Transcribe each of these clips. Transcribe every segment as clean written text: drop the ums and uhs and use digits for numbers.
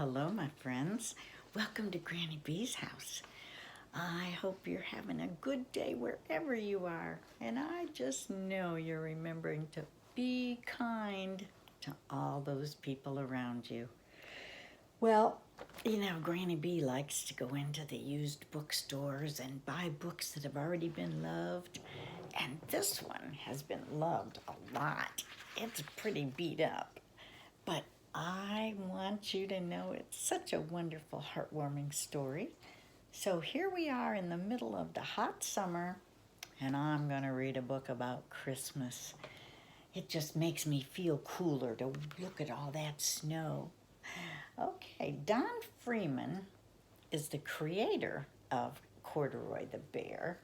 Hello, my friends. Welcome to Granny B's house. I hope you're having a good day wherever you are. And I just know you're remembering to be kind to all those people around you. Well, Granny B likes to go into the used bookstores and buy books that have already been loved. And this one has been loved a lot. It's pretty beat up. But I want you to know it's such a wonderful, heartwarming story. So here we are in the middle of the hot summer, and I'm going to read a book about Christmas. It just makes me feel cooler to look at all that snow. Okay, Don Freeman is the creator of Corduroy the Bear,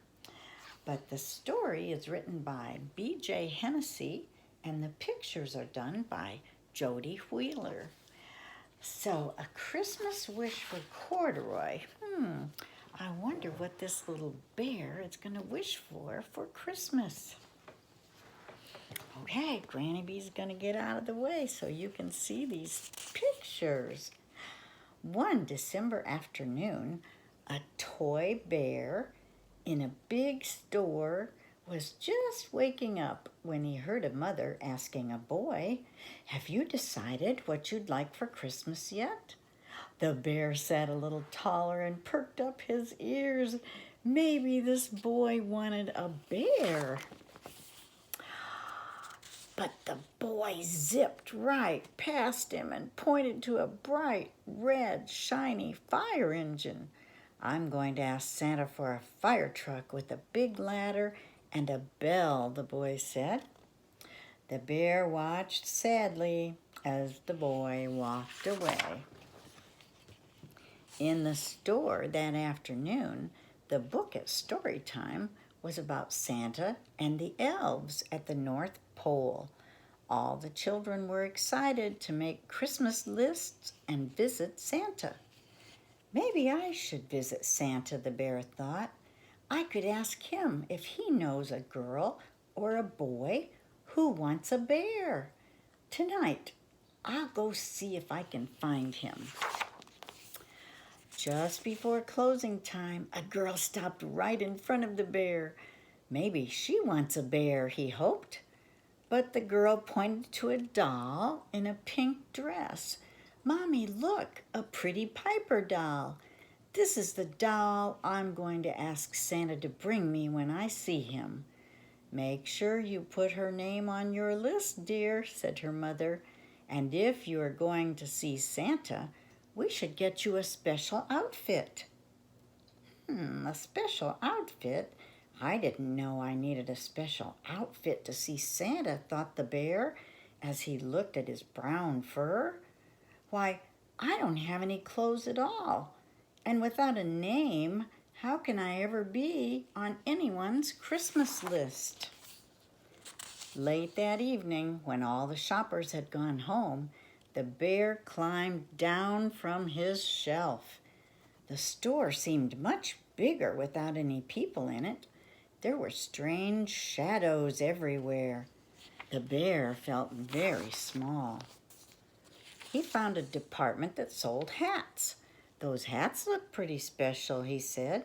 but the story is written by B.J. Hennessy, and the pictures are done by Jody Wheeler. So, a Christmas wish for Corduroy. I wonder what this little bear is going to wish for Christmas. Okay, Granny B's going to get out of the way so you can see these pictures. One December afternoon, a toy bear in a big store was just waking up when he heard a mother asking a boy, "Have you decided what you'd like for Christmas yet?" The bear sat a little taller and perked up his ears. Maybe this boy wanted a bear. But the boy zipped right past him and pointed to a bright, red, shiny fire engine. "I'm going to ask Santa for a fire truck with a big ladder and a bell," the boy said. The bear watched sadly as the boy walked away. In the store that afternoon, the book at story time was about Santa and the elves at the North Pole. All the children were excited to make Christmas lists and visit Santa. Maybe I should visit Santa, the bear thought. I could ask him if he knows a girl or a boy who wants a bear. Tonight, I'll go see if I can find him. Just before closing time, a girl stopped right in front of the bear. Maybe she wants a bear, he hoped. But the girl pointed to a doll in a pink dress. "Mommy, look, a pretty Piper doll. This is the doll I'm going to ask Santa to bring me when I see him." "Make sure you put her name on your list, dear," said her mother. "And if you are going to see Santa, we should get you a special outfit." A special outfit? I didn't know I needed a special outfit to see Santa, thought the bear, as he looked at his brown fur. Why, I don't have any clothes at all. And without a name, how can I ever be on anyone's Christmas list? Late that evening, when all the shoppers had gone home, the bear climbed down from his shelf. The store seemed much bigger without any people in it. There were strange shadows everywhere. The bear felt very small. He found a department that sold hats. "Those hats look pretty special," he said.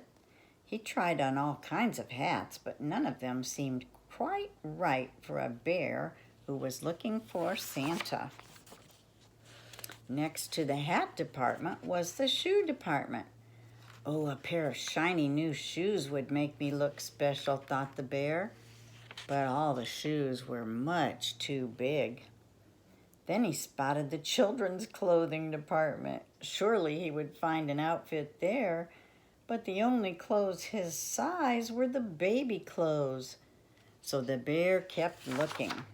He tried on all kinds of hats, but none of them seemed quite right for a bear who was looking for Santa. Next to the hat department was the shoe department. "Oh, a pair of shiny new shoes would make me look special," thought the bear. But all the shoes were much too big. Then he spotted the children's clothing department. Surely he would find an outfit there, but the only clothes his size were the baby clothes. So the bear kept looking.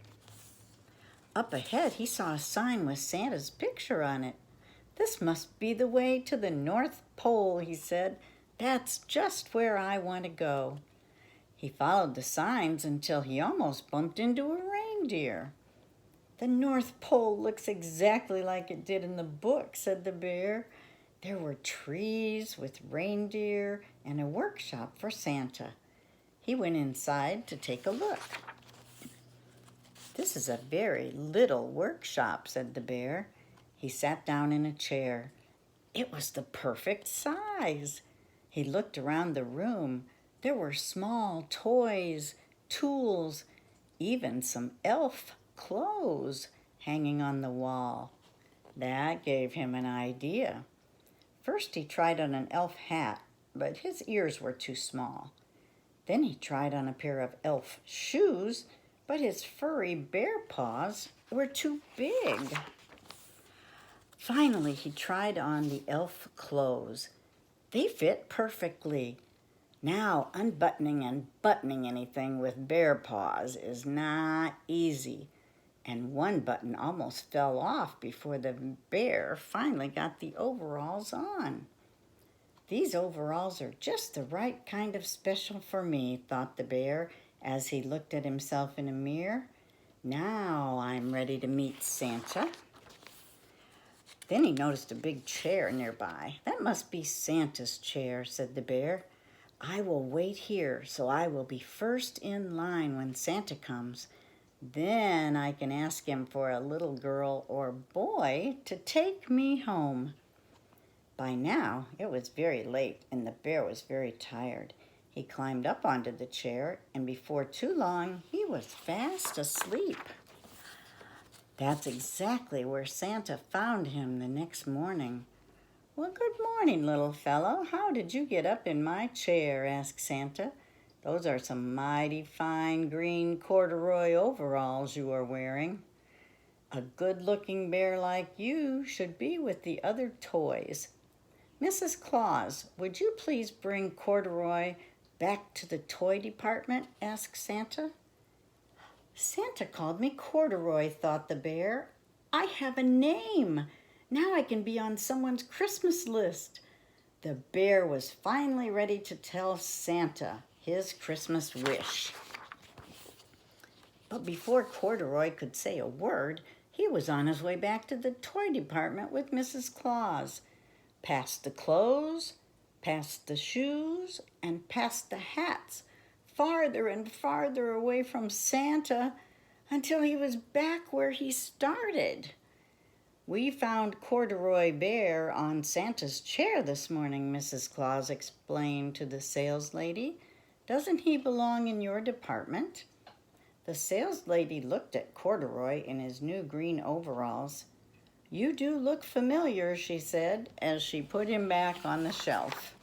Up ahead, he saw a sign with Santa's picture on it. "This must be the way to the North Pole," he said. "That's just where I want to go." He followed the signs until he almost bumped into a reindeer. "The North Pole looks exactly like it did in the book," said the bear. There were trees with reindeer and a workshop for Santa. He went inside to take a look. "This is a very little workshop," said the bear. He sat down in a chair. It was the perfect size. He looked around the room. There were small toys, tools, even some elf clothes hanging on the wall. That gave him an idea. First he tried on an elf hat, but his ears were too small. Then he tried on a pair of elf shoes, but his furry bear paws were too big. Finally, he tried on the elf clothes. They fit perfectly. Now, unbuttoning and buttoning anything with bear paws is not easy, and one button almost fell off before the bear finally got the overalls on. These overalls are just the right kind of special for me, thought the bear as he looked at himself in a mirror. Now I'm ready to meet Santa. Then he noticed a big chair nearby. That must be Santa's chair, said the bear. I will wait here, so I will be first in line when Santa comes. Then I can ask him for a little girl or boy to take me home. By now, it was very late, and the bear was very tired. He climbed up onto the chair, and before too long, he was fast asleep. That's exactly where Santa found him the next morning. Well, good morning, little fellow. How did you get up in my chair? Asked Santa. Those are some mighty fine green corduroy overalls you are wearing. A good-looking bear like you should be with the other toys. Mrs. Claus, would you please bring Corduroy back to the toy department? Asked Santa. Santa called me Corduroy, thought the bear. I have a name. Now I can be on someone's Christmas list. The bear was finally ready to tell Santa his Christmas wish. But before Corduroy could say a word, he was on his way back to the toy department with Mrs. Claus. Past the clothes, past the shoes, and past the hats, farther and farther away from Santa until he was back where he started. We found Corduroy Bear on Santa's chair this morning, Mrs. Claus explained to the saleslady. Doesn't he belong in your department? The saleslady looked at Corduroy in his new green overalls. You do look familiar, she said, as she put him back on the shelf.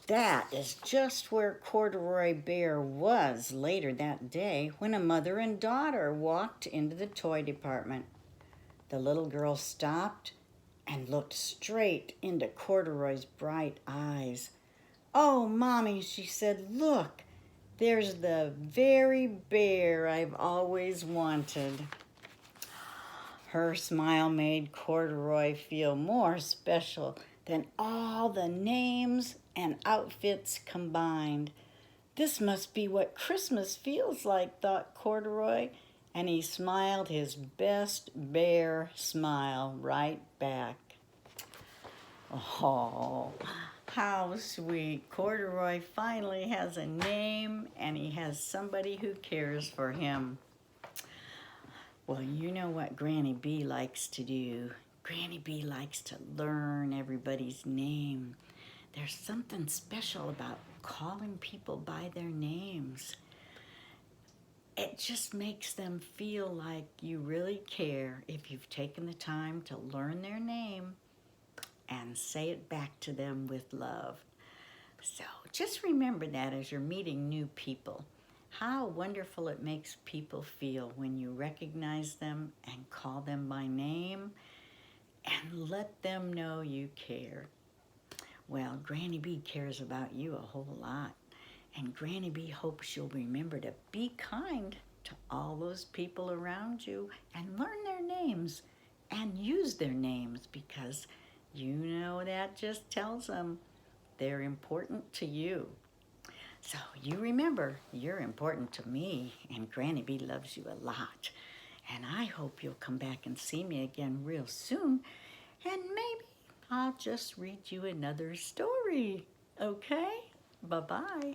That is just where Corduroy Bear was later that day when a mother and daughter walked into the toy department. The little girl stopped and looked straight into Corduroy's bright eyes. Oh, Mommy, she said, look, there's the very bear I've always wanted. Her smile made Corduroy feel more special than all the names and outfits combined. This must be what Christmas feels like, thought Corduroy, and he smiled his best bear smile right back. Oh, how sweet. Corduroy finally has a name, and he has somebody who cares for him. Well, you know what Granny B likes to do. Granny B likes to learn everybody's name. There's something special about calling people by their names. It just makes them feel like you really care if you've taken the time to learn their name and say it back to them with love. So just remember that as you're meeting new people. How wonderful it makes people feel when you recognize them and call them by name and let them know you care. Well, Granny B cares about you a whole lot, and Granny B hopes you'll remember to be kind to all those people around you and learn their names and use their names, because you know that just tells them they're important to you. So you remember, you're important to me, and Granny B loves you a lot. And I hope you'll come back and see me again real soon, and maybe I'll just read you another story, okay? Bye-bye.